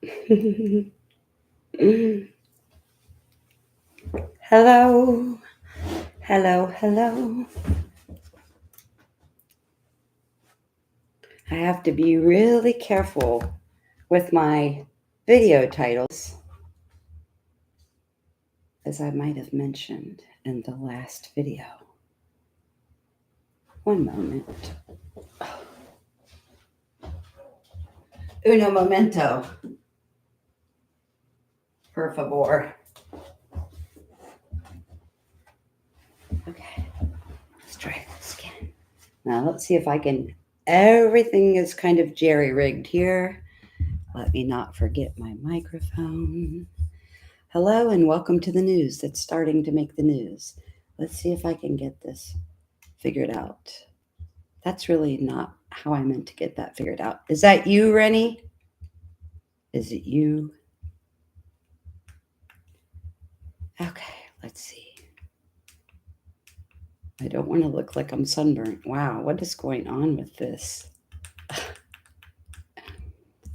Hello, hello, hello. I have to be really careful with my video titles, as I might have mentioned in the last video. One moment. Uno momento, por favor. Okay, let's try this again. Now let's see if I can. Everything is kind of jerry-rigged here. Let me not forget my microphone. Hello and welcome to the news that's starting to make the news. Let's see if I can get this figured out. That's really not how I meant to get that figured out. Is that you, Rennie? Is it you? Okay, let's see. I don't want to look like I'm sunburnt. Wow, what is going on with this?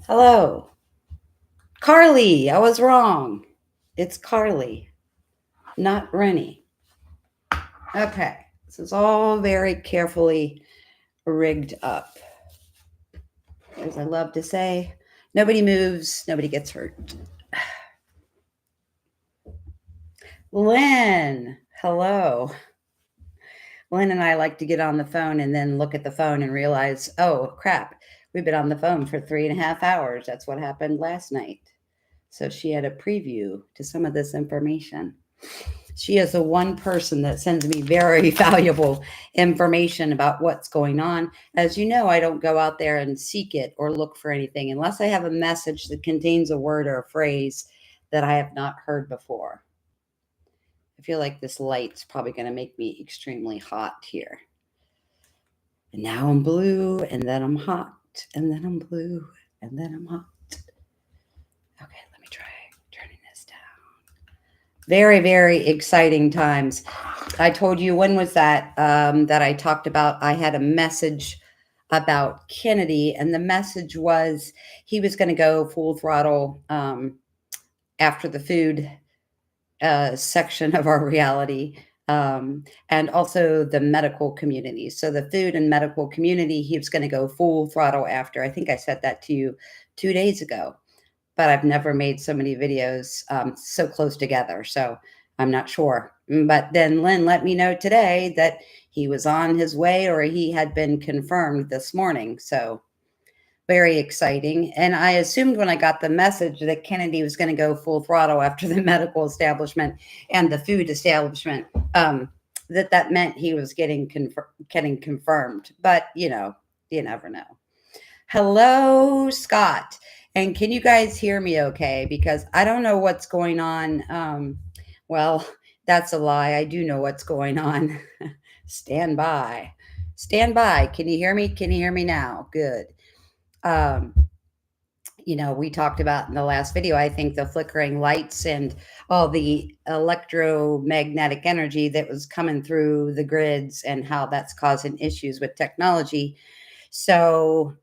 Hello. Carly, I was wrong. It's Carly, not Rennie. Okay, this is all very carefully rigged up. As I love to say, nobody moves, nobody gets hurt. Lynn, hello. Lynn and I like to get on the phone and then look at the phone and realize, oh crap, we've been on the phone for 3.5 hours. That's what happened last night. So she had a preview to some of this information. She is the one person that sends me very valuable information about what's going on. As you know, I don't go out there and seek it or look for anything unless I have a message that contains a word or a phrase that I have not heard before. I feel like this light's probably going to make me extremely hot here. And now I'm blue, and then I'm hot, and then I'm blue, and then I'm hot. Okay, let me try turning this down. Very, very exciting times. I told you, when was that that I talked about? I had a message about Kennedy, and the message was he was going to go full throttle after the food section of our reality, and also the medical community. So the food and medical community, he was going to go full throttle after. I think I said that to you 2 days ago, but I've never made so many videos so close together. So I'm not sure. But then Lynn let me know today that he was on his way, or he had been confirmed this morning. So very exciting. And I assumed when I got the message that Kennedy was going to go full throttle after the medical establishment and the food establishment, that meant he was getting confirmed. But, you never know. Hello, Scott. And can you guys hear me okay? Because I don't know what's going on. Well, that's a lie. I do know what's going on. Stand by. Stand by. Can you hear me? Can you hear me now? Good. Um, we talked about in the last video, I think the flickering lights and all the electromagnetic energy that was coming through the grids and how that's causing issues with technology. So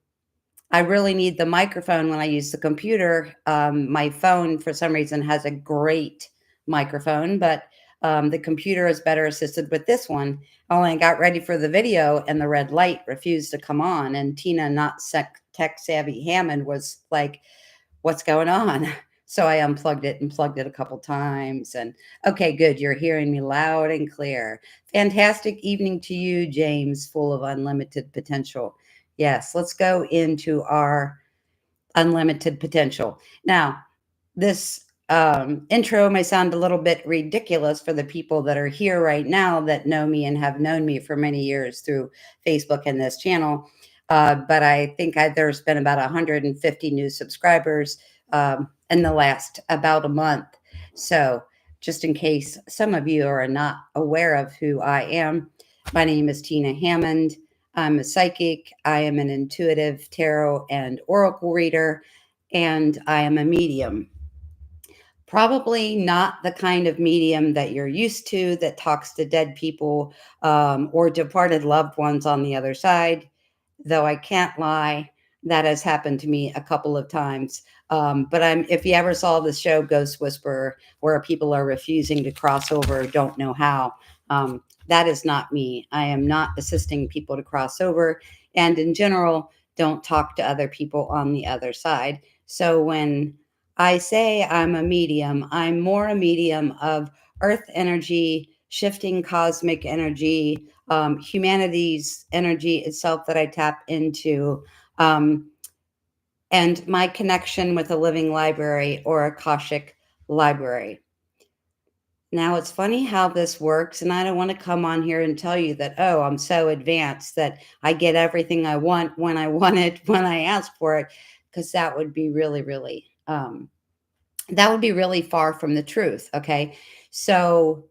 I really need the microphone when I use the computer. My phone, for some reason, has a great microphone, but the computer is better assisted with this one. I got ready for the video and the red light refused to come on. And Tina, not tech savvy Hammond, was like, what's going on? So I unplugged it and plugged it a couple times. And okay, good. You're hearing me loud and clear. Fantastic evening to you, James, full of unlimited potential. Yes, let's go into our unlimited potential. Now, this intro may sound a little bit ridiculous for the people that are here right now that know me and have known me for many years through Facebook and this channel. But I think there's been about 150 new subscribers in the last about a month. So just in case some of you are not aware of who I am, my name is Tina Hammond. I'm a psychic. I am an intuitive tarot and oracle reader, and I am a medium. Probably not the kind of medium that you're used to that talks to dead people or departed loved ones on the other side, though I can't lie. That has happened to me a couple of times. But if you ever saw the show Ghost Whisperer, where people are refusing to cross over, don't know how, that is not me. I am not assisting people to cross over. And in general, don't talk to other people on the other side. So when I say I'm a medium, I'm more a medium of earth energy, shifting cosmic energy, humanity's energy itself that I tap into. And my connection with a living library or Akashic library. Now, it's funny how this works, and I don't want to come on here and tell you that, oh, I'm so advanced that I get everything I want when I want it, when I ask for it, because that would be really, really, that would be really far from the truth. Okay. So,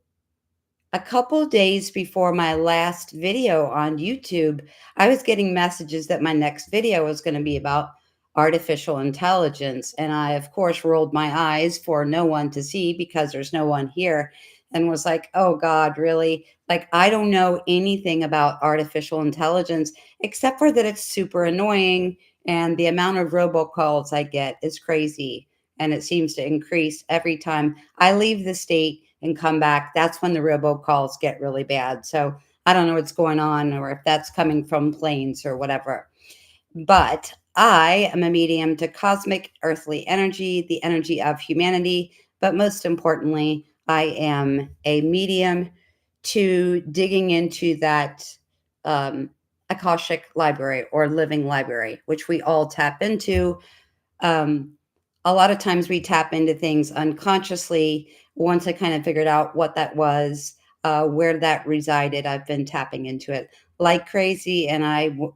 a couple days before my last video on YouTube, I was getting messages that my next video was going to be about artificial intelligence. And I, of course, rolled my eyes for no one to see because there's no one here and was like, oh God, really? Like, I don't know anything about artificial intelligence except for that it's super annoying. And the amount of robocalls I get is crazy. And it seems to increase every time I leave the state and come back. That's when the robocalls get really bad. So I don't know what's going on or if that's coming from planes or whatever. But I am a medium to cosmic earthly energy, the energy of humanity. But most importantly, I am a medium to digging into that Akashic library or living library, which we all tap into. um, a lot of times we tap into things unconsciously. Once I kind of figured out what that was, where that resided, I've been tapping into it like crazy. And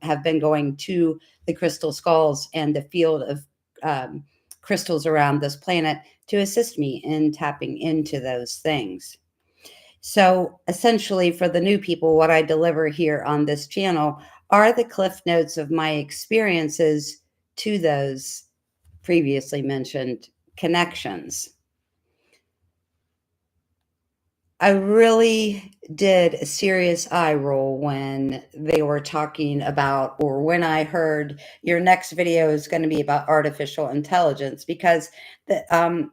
have been going to the crystal skulls and the field of um, crystals around this planet to assist me in tapping into those things. So essentially, for the new people, what I deliver here on this channel are the cliff notes of my experiences to those previously mentioned connections. I really did a serious eye roll when they were talking about, or when I heard your next video is going to be about artificial intelligence, because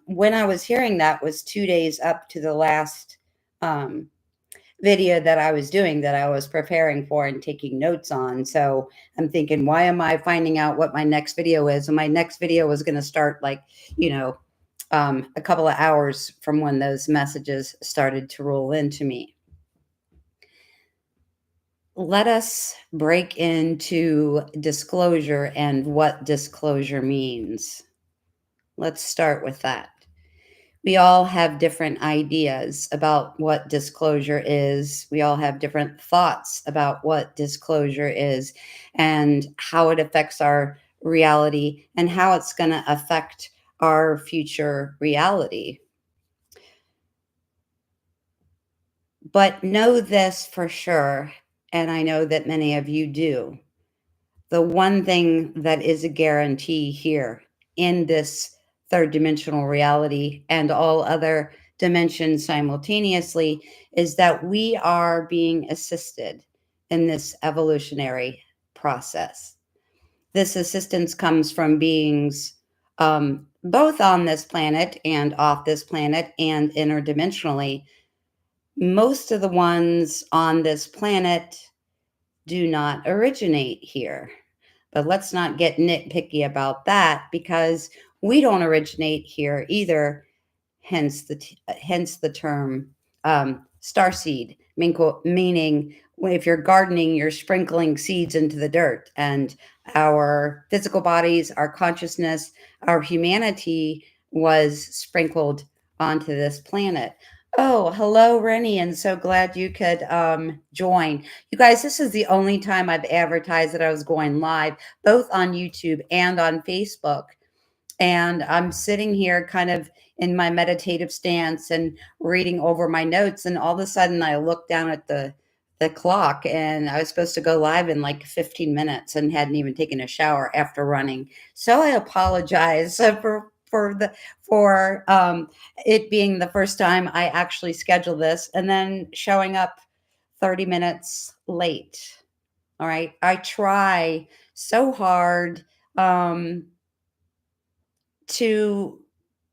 when I was hearing that was 2 days up to the last um, video that I was doing that I was preparing for and taking notes on. So I'm thinking, why am I finding out what my next video is? And my next video was going to start like, you know, a couple of hours from when those messages started to roll into me. Let us break into disclosure and what disclosure means. Let's start with that. We all have different ideas about what disclosure is. We all have different thoughts about what disclosure is and how it affects our reality and how it's going to affect our future reality. But know this for sure, and I know that many of you do. The one thing that is a guarantee here in this third dimensional reality and all other dimensions simultaneously is that we are being assisted in this evolutionary process. This assistance comes from beings both on this planet and off this planet and interdimensionally. Most of the ones on this planet do not originate here. But let's not get nitpicky about that because we don't originate here either. Hence the term starseed, meaning if you're gardening, you're sprinkling seeds into the dirt, and our physical bodies, our consciousness, our humanity was sprinkled onto this planet. Oh, hello, Rennie, and so glad you could join. You guys, this is the only time I've advertised that I was going live, both on YouTube and on Facebook. And I'm sitting here kind of in my meditative stance and reading over my notes. And all of a sudden I look down at the clock and I was supposed to go live in like 15 minutes and hadn't even taken a shower after running. So I apologize for it being the first time I actually scheduled this and then showing up 30 minutes late. All right. I try so hard. Um, to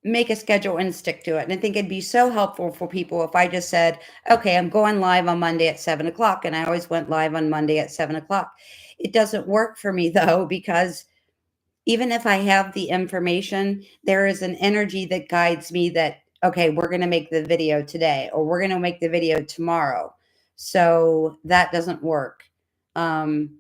make a schedule and stick to it. And I think it'd be so helpful for people if I just said, okay, I'm going live on Monday at 7 o'clock. And I always went live on Monday at 7 o'clock. It doesn't work for me though, because even if I have the information, there is an energy that guides me that, okay, we're going to make the video today or we're going to make the video tomorrow. So that doesn't work. I'm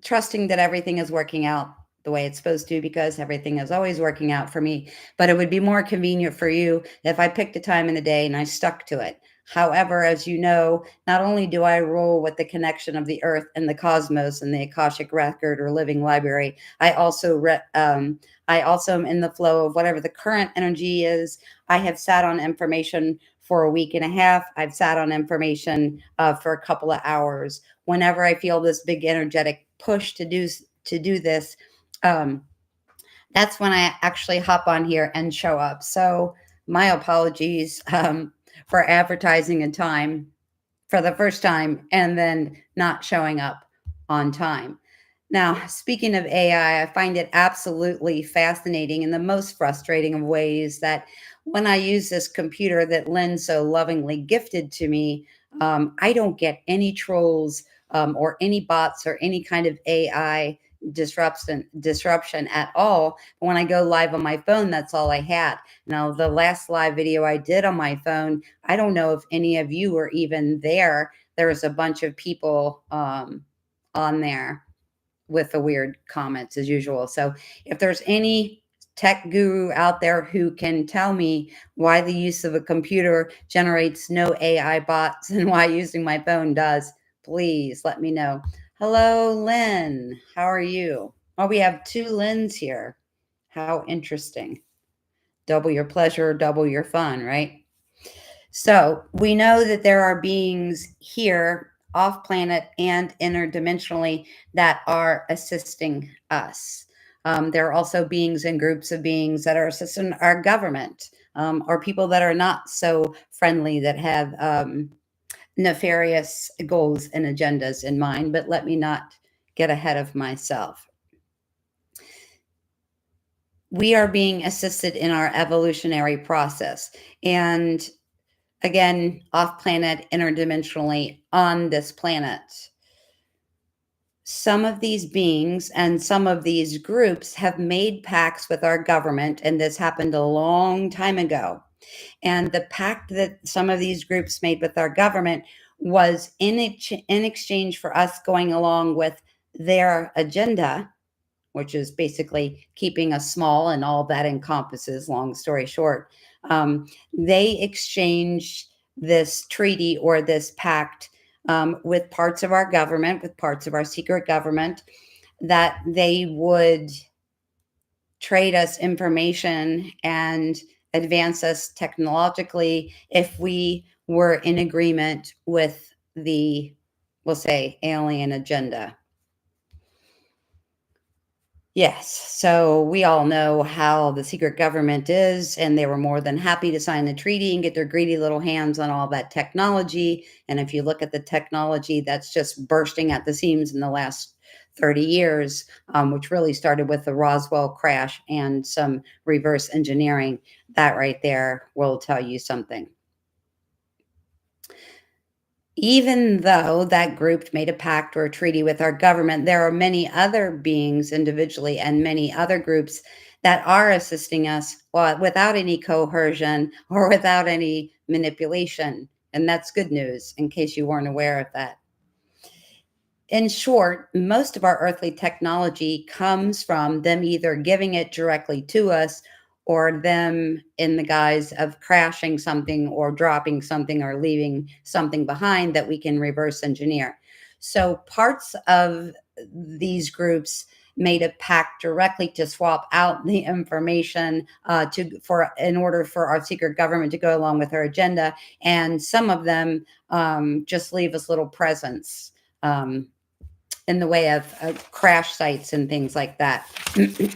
trusting that everything is working out the way it's supposed to, because everything is always working out for me. But it would be more convenient for you if I picked a time in the day and I stuck to it. However, as you know, not only do I roll with the connection of the earth and the cosmos and the Akashic record or living library, I also am in the flow of whatever the current energy is. I have sat on information for a week and a half. I've sat on information for a couple of hours. Whenever I feel this big energetic push to do this, um, that's when I actually hop on here and show up. So my apologies for advertising in time for the first time and then not showing up on time. Now, speaking of AI, I find it absolutely fascinating in the most frustrating of ways that when I use this computer that Lynn so lovingly gifted to me, I don't get any trolls or any bots or any kind of AI disruption at all. When I go live on my phone, that's all I had. Now, the last live video I did on my phone, I don't know if any of you were even there. There was a bunch of people on there with the weird comments as usual. So if there's any tech guru out there who can tell me why the use of a computer generates no AI bots and why using my phone does, please let me know. Hello, Lynn. How are you? Oh, we have two Lyns here. How interesting. Double your pleasure, double your fun, right? So we know that there are beings here off planet and interdimensionally that are assisting us. There are also beings and groups of beings that are assisting our government, or people that are not so friendly, that have nefarious goals and agendas in mind. But let me not get ahead of myself. We are being assisted in our evolutionary process. And again, off planet, interdimensionally, on this planet. Some of these beings and some of these groups have made pacts with our government, and this happened a long time ago. And the pact that some of these groups made with our government was in exchange for us going along with their agenda, which is basically keeping us small and all that encompasses, long story short. They exchanged this treaty or this pact with parts of our government, with parts of our secret government, that they would trade us information and advance us technologically if we were in agreement with the, we'll say, alien agenda. Yes. So we all know how the secret government is, and they were more than happy to sign the treaty and get their greedy little hands on all that technology. And if you look at the technology that's just bursting at the seams in the last 30 years, which really started with the Roswell crash and some reverse engineering, that right there will tell you something. Even though that group made a pact or a treaty with our government, there are many other beings individually and many other groups that are assisting us without any coercion or without any manipulation. And that's good news, in case you weren't aware of that. In short, most of our earthly technology comes from them either giving it directly to us or them in the guise of crashing something or dropping something or leaving something behind that we can reverse engineer. So parts of these groups made a pact directly to swap out the information in order for our secret government to go along with our agenda, and some of them just leave us little presents. In the way of crash sites and things like that.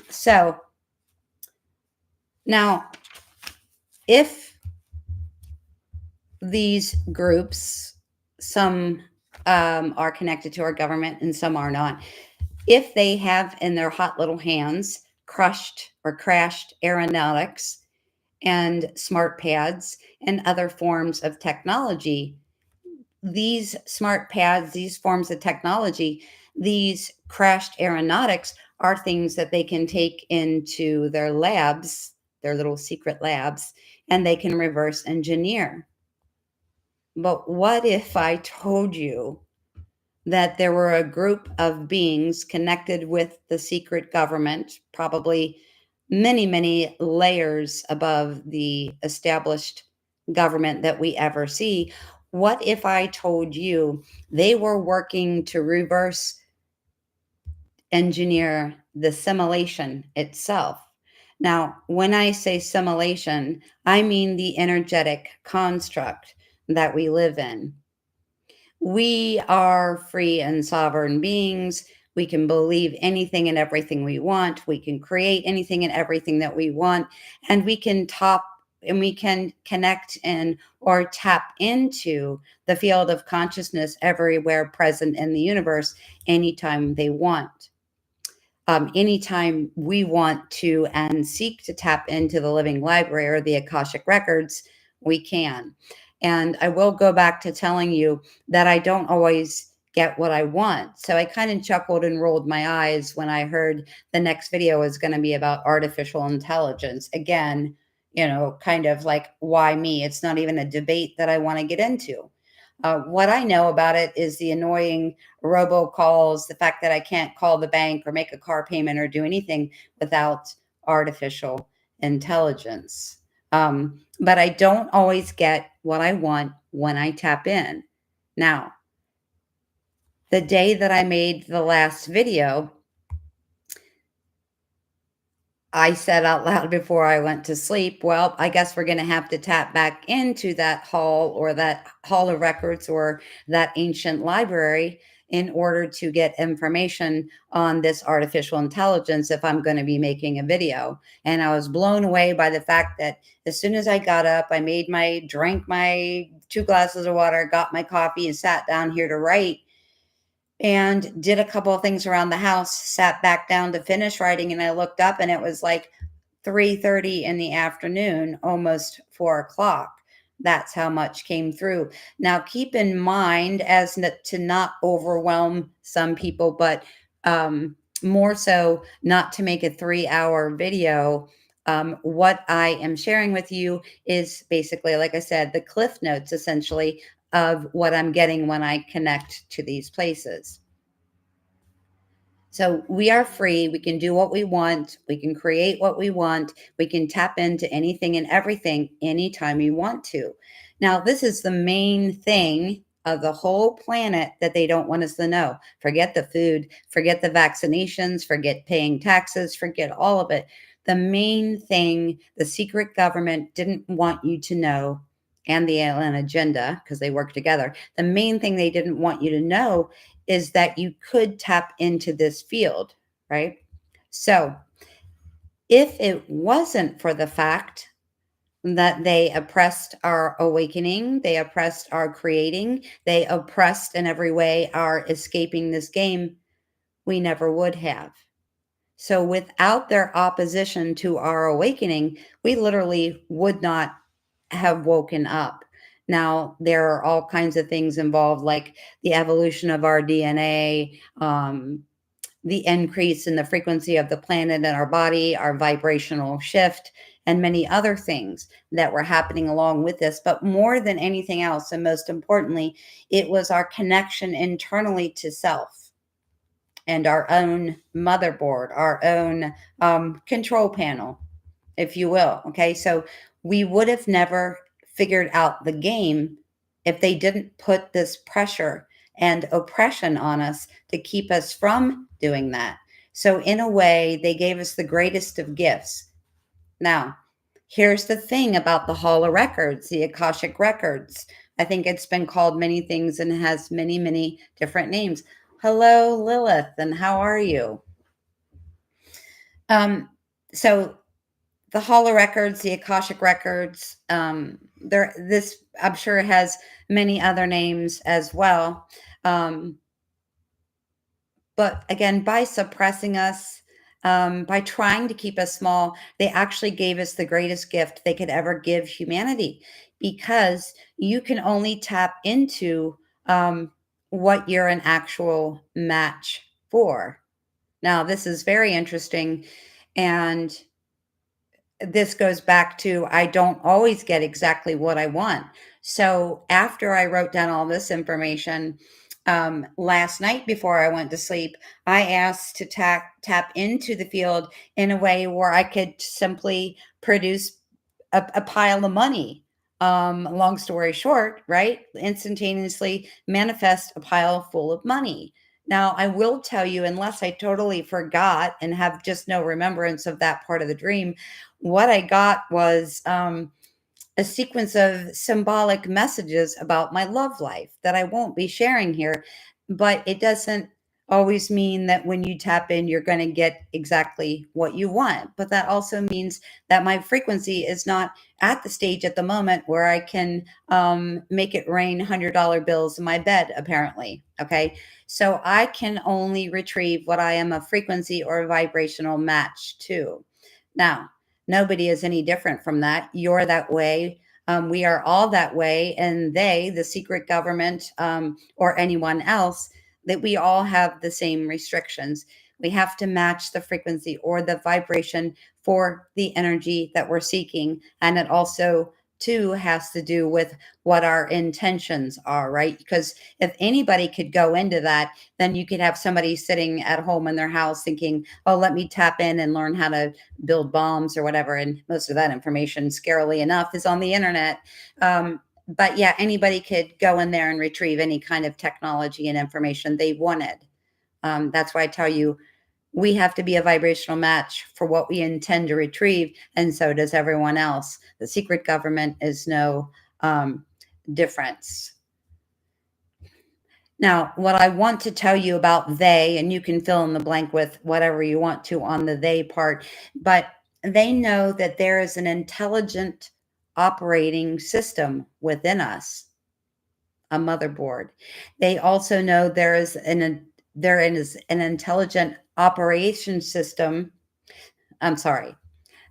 So now, if these groups, some are connected to our government and some are not, if they have in their hot little hands crushed or crashed aeronautics and smart pads and other forms of technology, these smart pads, these forms of technology, these crashed aeronautics are things that they can take into their labs, their little secret labs, and they can reverse engineer. But what if I told you that there were a group of beings connected with the secret government, probably many, many layers above the established government that we ever see? What if I told you they were working to reverse engineer the simulation itself? Now, when I say simulation, I mean the energetic construct that we live in. We are free and sovereign beings. We can believe anything and everything we want. We can create anything and everything that we want. And we can top and we can connect in or tap into the field of consciousness everywhere present in the universe anytime they want. Anytime we want to and seek to tap into the living library or the Akashic records, we can. And I will go back to telling you that I don't always get what I want. So I kind of chuckled and rolled my eyes when I heard the next video is going to be about artificial intelligence. Again, kind of like, why me? It's not even a debate that I want to get into. What I know about it is the annoying robocalls, the fact that I can't call the bank or make a car payment or do anything without artificial intelligence. But I don't always get what I want when I tap in. Now, the day that I made the last video, I said out loud before I went to sleep, well, I guess we're going to have to tap back into that hall or that hall of records or that ancient library in order to get information on this artificial intelligence if I'm going to be making a video. And I was blown away by the fact that as soon as I got up, I drank my 2 glasses of water, got my coffee, and sat down here to write and did a couple of things around the house, sat back down to finish writing, and I looked up and it was like 3:30 in the afternoon, almost 4 o'clock. That's how much came through. Now, keep in mind, to not overwhelm some people, but more so not to make a 3-hour video. What I am sharing with you is basically, like I said, the cliff notes essentially of what I'm getting when I connect to these places. So we are free. We can do what we want. We can create what we want. We can tap into anything and everything anytime we want to. Now, this is the main thing of the whole planet that they don't want us to know. Forget the food, forget the vaccinations, forget paying taxes, forget all of it. The main thing the secret government didn't want you to know, and the alien agenda, because they work together, the main thing they didn't want you to know is that you could tap into this field, right? So, if it wasn't for the fact that they oppressed our awakening, they oppressed our creating, they oppressed in every way our escaping this game, we never would have. So, without their opposition to our awakening, we literally would not have woken up. Now, there are all kinds of things involved, like the evolution of our DNA, the increase in the frequency of the planet in our body, our vibrational shift, and many other things that were happening along with this. But more than anything else, and most importantly, it was our connection internally to self and our own motherboard, our own control panel, if you will. Okay. So we would have never figured out the game if they didn't put this pressure and oppression on us to keep us from doing that. So, in a way, they gave us the greatest of gifts. Now, here's the thing about the Hall of Records, the Akashic Records. I think it's been called many things and has many, many different names. Hello, Lilith, and how are you? Um, so the Hall of Records, the Akashic Records, this I'm sure has many other names as well. Um, But again, by suppressing us, by trying to keep us small, they actually gave us the greatest gift they could ever give humanity, because you can only tap into what you're an actual match for. Now, this is very interesting. And this goes back to I don't always get exactly what I want. So after I wrote down all this information, last night before I went to sleep, I asked to tap into the field in a way where I could simply produce a pile of money. Long story short, right? Instantaneously manifest a pile full of money. Now, I will tell you, unless I totally forgot and have just no remembrance of that part of the dream, what I got was a sequence of symbolic messages about my love life that I won't be sharing here. But it doesn't always mean that when you tap in, you're going to get exactly what you want. But that also means that my frequency is not at the stage at the moment where I can make it rain $100 bills in my bed, apparently. Okay. So I can only retrieve what I am a frequency or a vibrational match to. Now, nobody is any different from that. You're that way. We are all that way. And they, the secret government, or anyone else, that we all have the same restrictions. We have to match the frequency or the vibration for the energy that we're seeking. And it also, too, has to do with what our intentions are, right? Because if anybody could go into that, then you could have somebody sitting at home in their house thinking, oh, let me tap in and learn how to build bombs or whatever. And most of that information, scarily enough, is on the internet. But yeah, anybody could go in there and retrieve any kind of technology and information they wanted. That's why I tell you, we have to be a vibrational match for what we intend to retrieve, and so does everyone else. The secret government is no difference. Now, what I want to tell you about they, and you can fill in the blank with whatever you want to on the they part, but they know that there is an intelligent operating system within us, a motherboard. They also know there is an intelligent operation system. I'm sorry,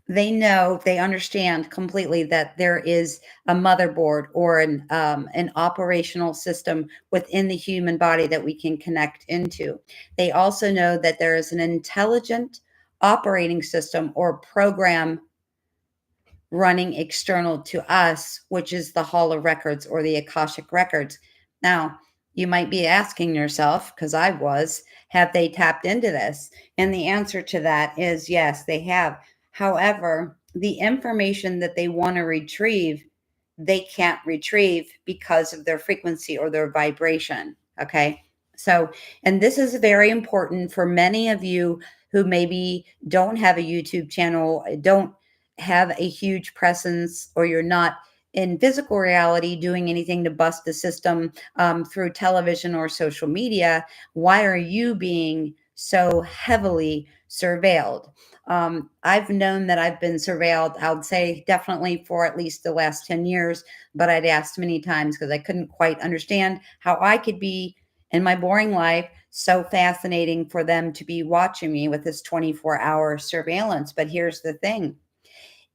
they know, they understand completely that there is a motherboard or an operational system within the human body that we can connect into. They also know that there is an intelligent operating system or program running external to us, which is the Hall of Records or the Akashic Records. Now, you might be asking yourself, because I was, have they tapped into this? And the answer to that is yes, they have. However, the information that they want to retrieve, they can't retrieve because of their frequency or their vibration. Okay. So, and this is very important for many of you who maybe don't have a YouTube channel, don't have a huge presence, or you're not in physical reality doing anything to bust the system through television or social media. Why are you being so heavily surveilled? I've known that I've been surveilled, I would say definitely for at least the last 10 years, but I'd asked many times because I couldn't quite understand how I could be in my boring life so fascinating for them to be watching me with this 24-hour surveillance. But here's the thing,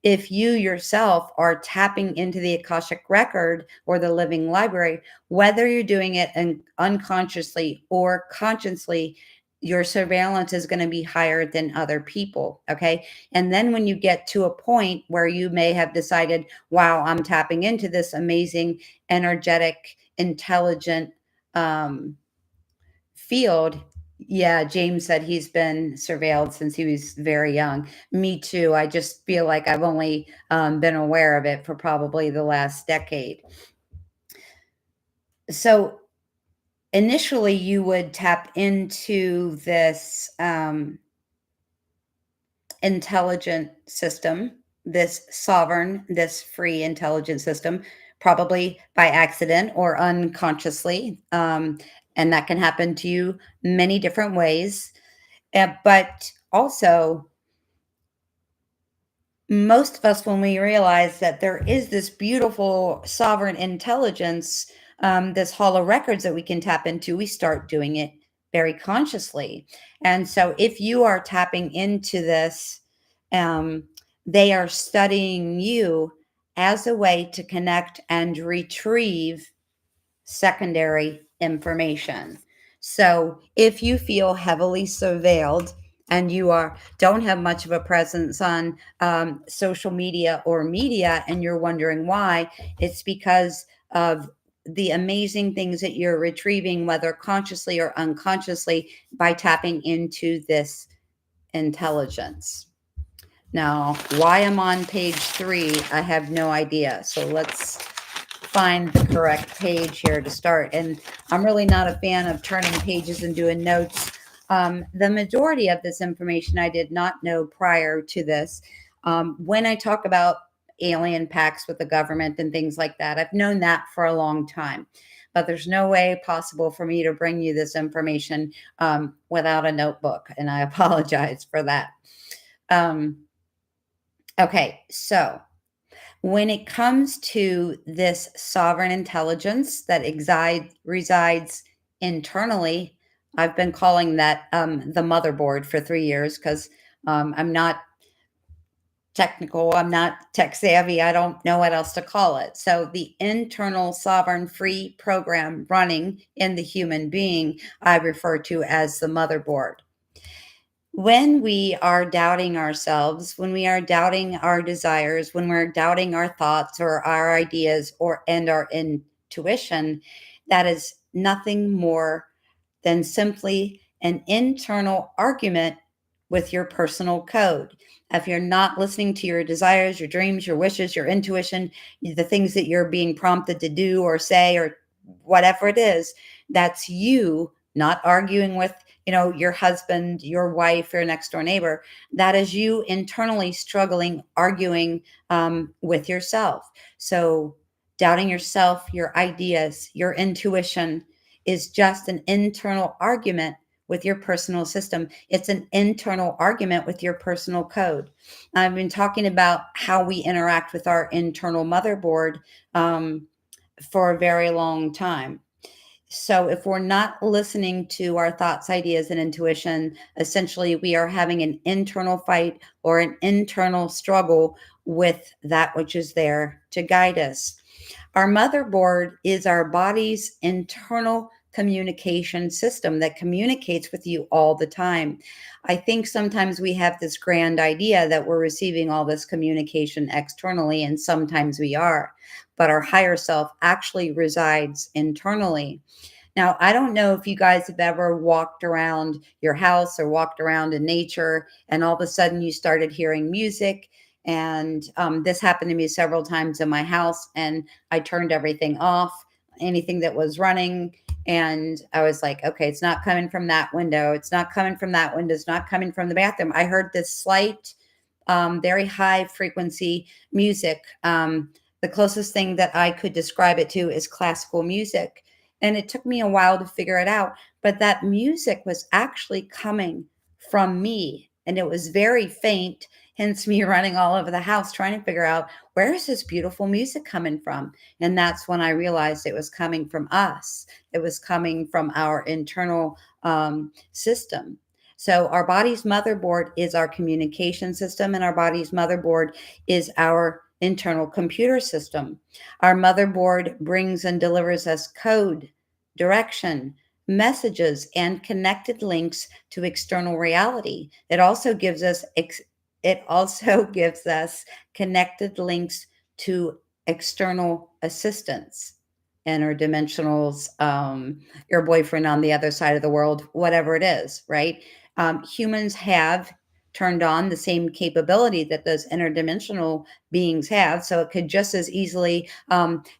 if you yourself are tapping into the Akashic record or the living library, whether you're doing it unconsciously or consciously, your surveillance is going to be higher than other people. Okay. And then when you get to a point where you may have decided, wow, I'm tapping into this amazing, energetic, intelligent, field. Yeah, James said he's been surveilled since he was very young. Me too. I just feel like I've only been aware of it for probably the last decade. So initially, you would tap into this intelligent system, this sovereign, this free intelligent system, probably by accident or unconsciously. And that can happen to you many different ways. But also, most of us, when we realize that there is this beautiful sovereign intelligence, this hall of records that we can tap into, we start doing it very consciously. And so if you are tapping into this, um, they are studying you as a way to connect and retrieve secondary information. So if you feel heavily surveilled and you are don't have much of a presence on social media or media, and you're wondering why, it's because of the amazing things that you're retrieving, whether consciously or unconsciously, by tapping into this intelligence. Now, why I'm on page 3, I have no idea. So let's find the correct page here to start. And I'm really not a fan of turning pages and doing notes. The majority of this information I did not know prior to this. When I talk about alien pacts with the government and things like that, I've known that for a long time. But there's no way possible for me to bring you this information without a notebook. And I apologize for that. Okay, so when it comes to this sovereign intelligence that resides internally, I've been calling that the motherboard for 3 years because I'm not technical, I'm not tech savvy, I don't know what else to call it. So, the internal sovereign free program running in the human being, I refer to as the motherboard. When we are doubting ourselves, when we are doubting our desires, when we're doubting our thoughts or our ideas or and our intuition, that is nothing more than simply an internal argument with your personal code. If you're not listening to your desires, your dreams, your wishes, your intuition, the things that you're being prompted to do or say or whatever it is, that's you not arguing with, your husband, your wife, your next door neighbor. That is you internally struggling, arguing with yourself. So doubting yourself, your ideas, your intuition is just an internal argument with your personal system. It's an internal argument with your personal code. I've been talking about how we interact with our internal motherboard for a very long time. So, if we're not listening to our thoughts, ideas, and intuition, essentially we are having an internal fight or an internal struggle with that which is there to guide us. Our motherboard is our body's internal communication system that communicates with you all the time. I think sometimes we have this grand idea that we're receiving all this communication externally, and sometimes we are, but our higher self actually resides internally. Now, I don't know if you guys have ever walked around your house or walked around in nature and all of a sudden you started hearing music. And this happened to me several times in my house, and I turned everything off, anything that was running. And I was like, okay, it's not coming from that window. It's not coming from that window. It's not coming from the bathroom. I heard this slight, very high frequency music. The closest thing that I could describe it to is classical music. And it took me a while to figure it out, but that music was actually coming from me. And it was very faint, hence me running all over the house trying to figure out where is this beautiful music coming from? And that's when I realized it was coming from us. It was coming from our internal system. So, our body's motherboard is our communication system, and our body's motherboard is our internal computer system. Our motherboard brings and delivers us code, direction, messages, and connected links to external reality. It also gives us connected links to external assistance, interdimensionals, your boyfriend on the other side of the world, whatever it is, right? Humans have turned on the same capability that those interdimensional beings have. So it could just as easily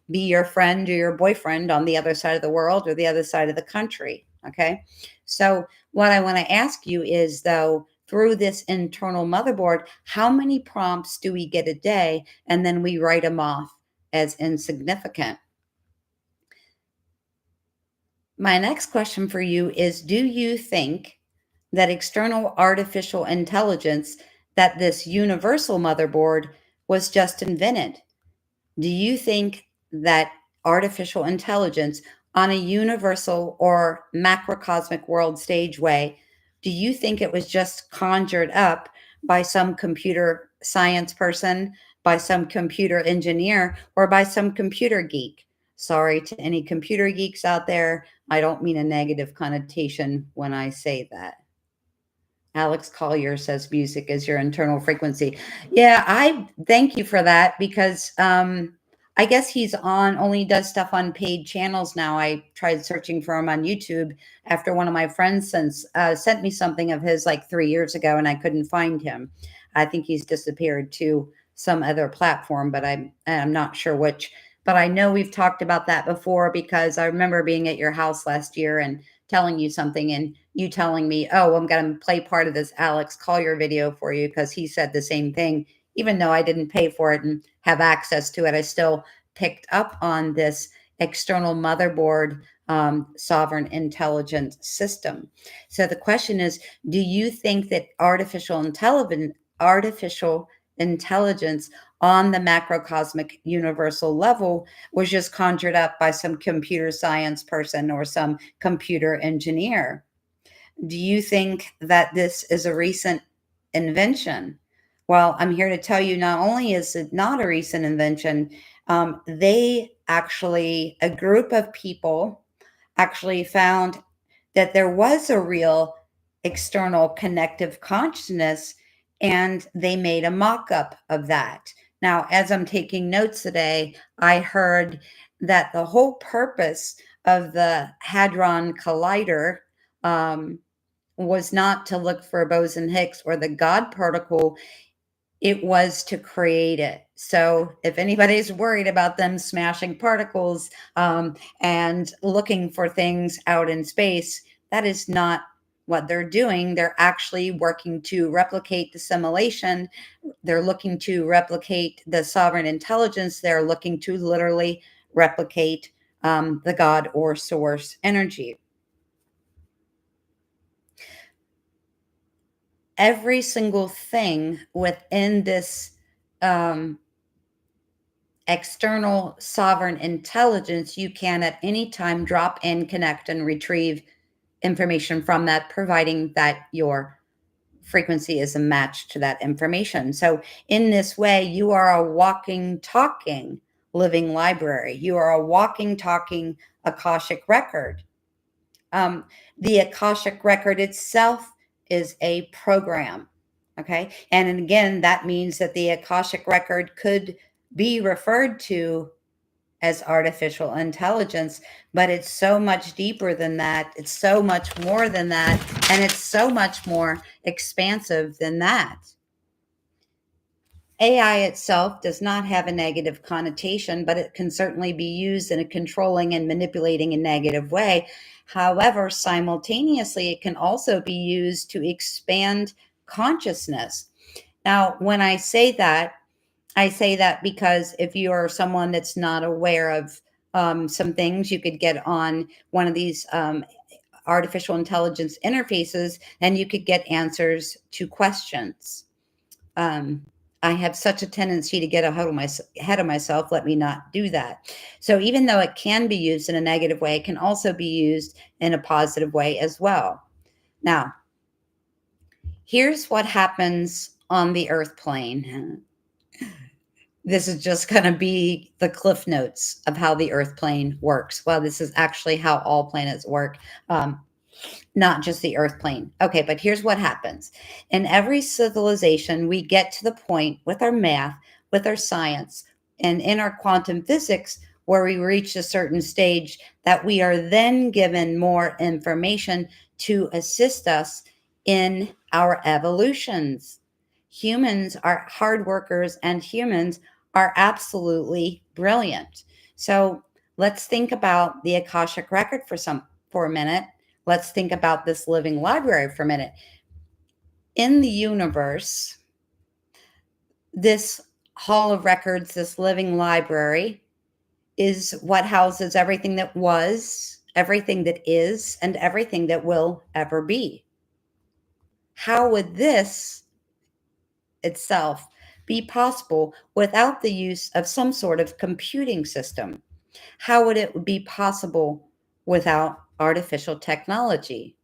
be your friend or your boyfriend on the other side of the world or the other side of the country. Okay. So, what I want to ask you is, though, through this internal motherboard, how many prompts do we get a day? And then we write them off as insignificant. My next question for you is, do you think that external artificial intelligence, that this universal motherboard was just invented? Do you think that artificial intelligence on a universal or macrocosmic world stage way, do you think it was just conjured up by some computer science person, by some computer engineer, or by some computer geek? Sorry to any computer geeks out there. I don't mean a negative connotation when I say that. Alex Collier says music is your internal frequency. Yeah, I thank you for that because I guess he's on only does stuff on paid channels now. I tried searching for him on YouTube after one of my friends sent me something of his like 3 years ago, and I couldn't find him. I think he's disappeared to some other platform, but I'm not sure which. But I know we've talked about that before because I remember being at your house last year and telling you something and you telling me, "Oh, I'm going to play part of this Alex Collier video for you," because he said the same thing. Even though I didn't pay for it and have access to it, I still picked up on this external motherboard sovereign intelligence system. So the question is, do you think that artificial intelligence on the macrocosmic universal level was just conjured up by some computer science person or some computer engineer? Do you think that this is a recent invention? Well, I'm here to tell you not only is it not a recent invention, a group of people actually found that there was a real external connective consciousness and they made a mock up of that. Now, as I'm taking notes today, I heard that the whole purpose of the Hadron Collider um, was not to look for boson Higgs or the God particle, it was to create it. So if anybody's worried about them smashing particles and looking for things out in space, that is not what they're doing. They're actually working to replicate the simulation. They're looking to replicate the sovereign intelligence. They're looking to literally replicate the God or source energy. Every single thing within this um, external sovereign intelligence, you can at any time drop in, connect, and retrieve information from that, providing that your frequency is a match to that information. So, in this way, you are a walking, talking living library. You are a walking, talking Akashic record. Um, the Akashic record itself is a program. Okay. And again, that means that the Akashic record could be referred to as artificial intelligence, but it's so much deeper than that. It's so much more than that. And it's so much more expansive than that. AI itself does not have a negative connotation, but it can certainly be used in a controlling and manipulating a negative way. However, simultaneously, it can also be used to expand consciousness. Now, when I say that because if you are someone that's not aware of some things, you could get on one of these artificial intelligence interfaces and you could get answers to questions. Um, I have such a tendency to get ahead of myself. Let me not do that. So, even though it can be used in a negative way, it can also be used in a positive way as well. Now, here's what happens on the earth plane. This is just going to be the cliff notes of how the earth plane works. Well, this is actually how all planets work. Not just the earth plane. Okay, but here's what happens. In every civilization, we get to the point with our math, with our science, and in our quantum physics where we reach a certain stage that we are then given more information to assist us in our evolutions. Humans are hard workers and humans are absolutely brilliant. So let's think about the Akashic record for a minute. Let's think about this living library for a minute. In the universe, this hall of records, this living library, is what houses everything that was, everything that is, and everything that will ever be. How would this itself be possible without the use of some sort of computing system? How would it be possible without artificial technology.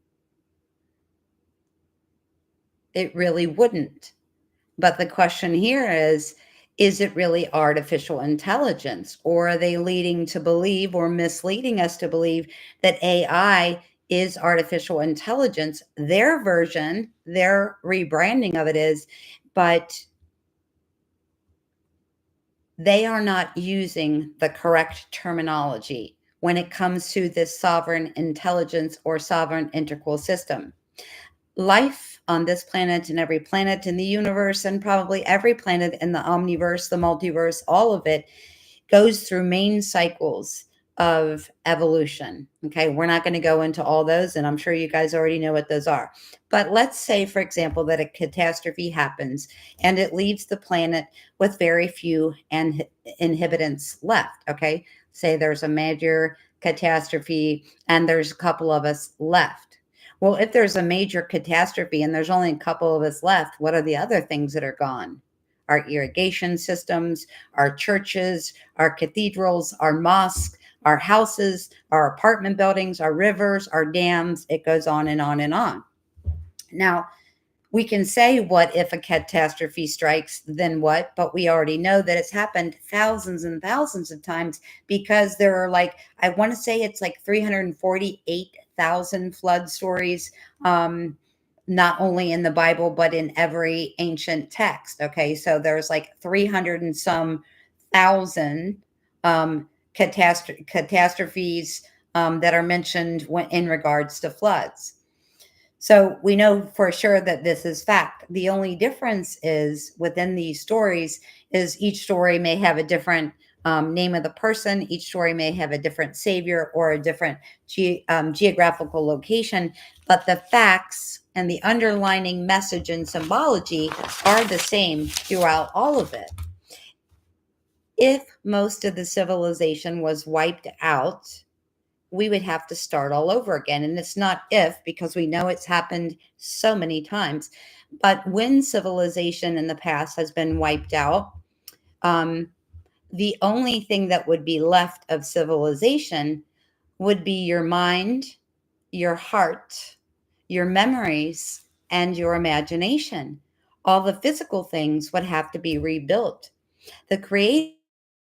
It really wouldn't. But the question here is it really artificial intelligence? Or are they leading to believe or misleading us to believe that AI is artificial intelligence? Their version, their rebranding of it is, but they are not using the correct terminology when it comes to this sovereign intelligence or sovereign integral system. Life on this planet and every planet in the universe and probably every planet in the omniverse, the multiverse, all of it goes through main cycles of evolution. Okay, we're not going to go into all those, and I'm sure you guys already know what those are. But let's say, for example, that a catastrophe happens and it leaves the planet with very few inhabitants left. Okay, say there's a major catastrophe and there's a couple of us left. Well, if there's a major catastrophe and there's only a couple of us left, what are the other things that are gone? Our irrigation systems, our churches, our cathedrals, our mosques, our houses, our apartment buildings, our rivers, our dams. It goes on and on and on. Now, we can say, what if a catastrophe strikes, then what? But we already know that it's happened thousands and thousands of times because there are, like, I want to say it's like 348,000 flood stories, not only in the Bible, but in every ancient text. Okay. So there's like 300 and some thousand catastrophes that are mentioned in regards to floods. So we know for sure that this is fact. The only difference is within these stories is each story may have a different name of the person. Each story may have a different savior or a different geographical location, but the facts and the underlining message and symbology are the same throughout all of it. If most of the civilization was wiped out, we would have to start all over again. And it's not if, because we know it's happened so many times. But when civilization in the past has been wiped out, um, the only thing that would be left of civilization would be your mind, your heart, your memories, and your imagination. All the physical things would have to be rebuilt. The creative